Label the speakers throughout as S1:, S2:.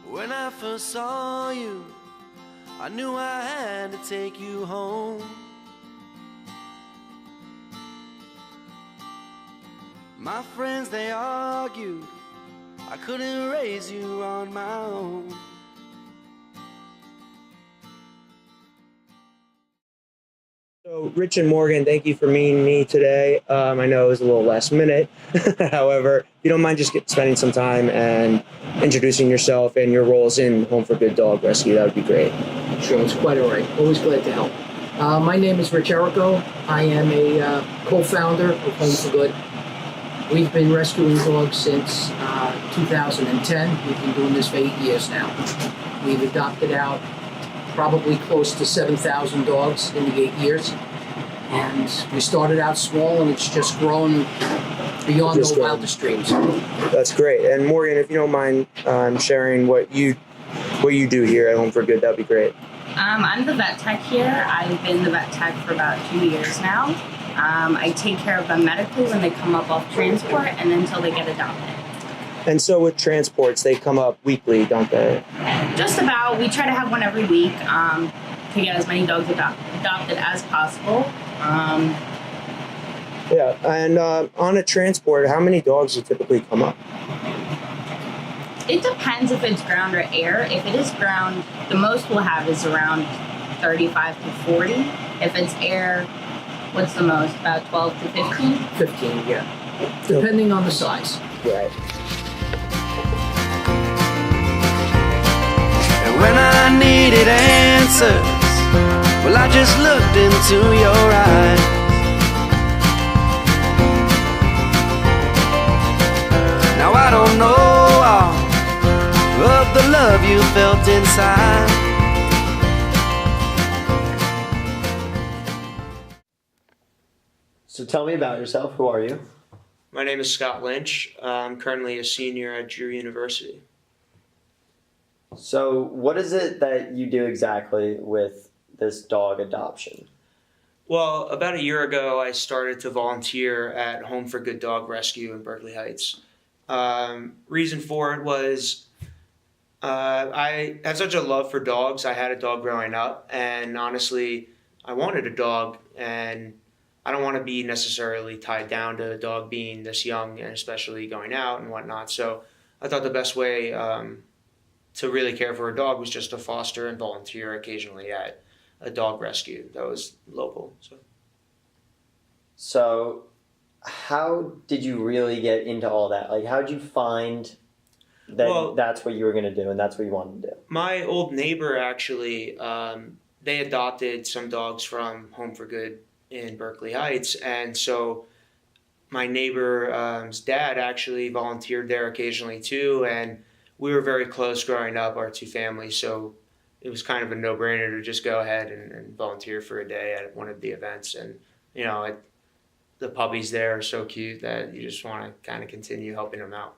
S1: When I first saw you, I knew I had to take you home. My friends, they argued I couldn't raise you on my own.
S2: So, Rich and Morgan, thank you for meeting me today. I know it was a little last minute. However, if you don't mind just spending some time and introducing yourself and your roles in Home for Good Dog Rescue, that would be great.
S3: Sure, it's quite all right. Always glad to help. My name is Rich Errico. I am a co-founder of Home for Good. We've been rescuing dogs since 2010. We've been doing this for 8 years now. We've adopted out probably close to 7,000 dogs in the 8 years. And we started out small, and it's just grown beyond the wildest dreams.
S2: That's great. And Morgan, if you don't mind sharing what you do here at Home for Good, that'd be great.
S4: I'm the vet tech here. I've been the vet tech for about 2 years now. I take care of them medically when they come up off transport and until they get adopted.
S2: And so with transports, they come up weekly, don't they?
S4: Just about. We try to have one every week to get as many dogs adopted as possible.
S2: Yeah, and on a transport, how many dogs will typically come up?
S4: It depends if it's ground or air. If it is ground, the most we'll have is around 35 to 40. If it's air, what's the most? About 12 to 15?
S3: 15, yeah. Depending on the size.
S2: Right.
S1: And when I needed answers, well, I just looked into your eyes. Now I don't know all of the love you felt inside.
S5: So tell me about yourself. Who are you?
S2: My name is Scott Lynch. I'm currently a senior at Drew University.
S5: So what is it that you do exactly with this dog adoption?
S2: Well, about a year ago, I started to volunteer at Home for Good Dog Rescue in Berkeley Heights. Reason for it was I have such a love for dogs. I had a dog growing up, and honestly, I wanted a dog, and I don't want to be necessarily tied down to a dog being this young and especially going out and whatnot. So I thought the best way to really care for a dog was just to foster and volunteer occasionally at a dog rescue that was local.
S5: So how did you really get into all that? Like, how did you find that that's what you were going to do and that's what you wanted to do?
S2: My old neighbor actually, they adopted some dogs from Home for Good in Berkeley Heights, and so my neighbor's dad actually volunteered there occasionally too, and we were very close growing up, our two families, so it was kind of a no-brainer to just go ahead and volunteer for a day at one of the events. And you know, the puppies there are so cute that you just want to kind of continue helping them out.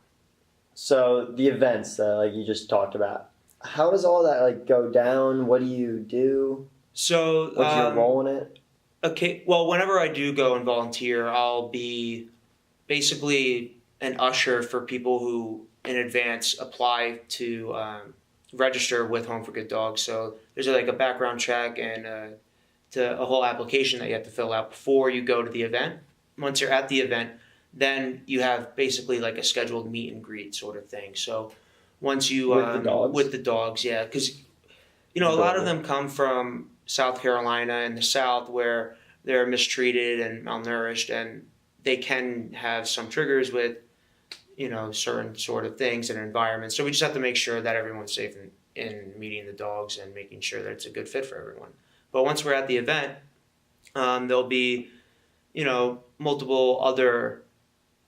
S5: So the events that like you just talked about, how does all that like go down? What do you do?
S2: So
S5: what's your role in it?
S2: Okay, well, whenever I do go and volunteer, I'll be basically an usher for people who in advance apply to register with Home for Good Dogs. So there's like a background check and a whole application that you have to fill out before you go to the event. Once you're at the event, then you have basically like a scheduled meet and greet sort of thing. So once you with the dogs, yeah, because you know a lot of them come from South Carolina and the South where they're mistreated and malnourished, and they can have some triggers with, you know, certain sort of things and environments. So we just have to make sure that everyone's safe in meeting the dogs and making sure that it's a good fit for everyone. But once we're at the event, there'll be, you know, multiple other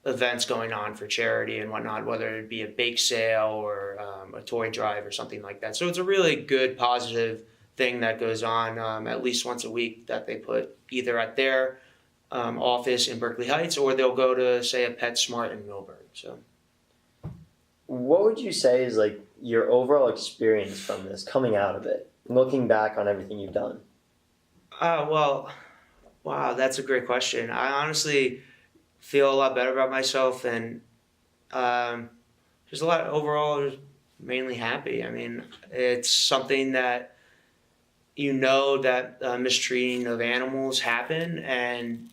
S2: events going on for charity and whatnot, whether it be a bake sale or a toy drive or something like that. So it's a really good, positive thing that goes on at least once a week that they put either at their office in Berkeley Heights, or they'll go to, say, a PetSmart in Millburn. So,
S5: what would you say is like your overall experience from this, coming out of it, looking back on everything you've done?
S2: Well, wow, that's a great question. I honestly feel a lot better about myself, and just a lot overall mainly happy. I mean, it's something that that mistreating of animals happen, and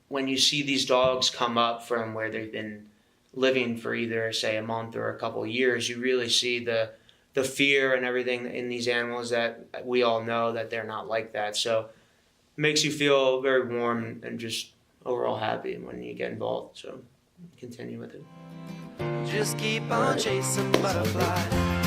S2: when you see these dogs come up from where they've been living for either, say, a month or a couple of years, you really see the fear and everything in these animals that we all know that they're not like that. So it makes you feel very warm and just overall happy when you get involved. So continue with it.
S1: Just keep on chasing butterflies.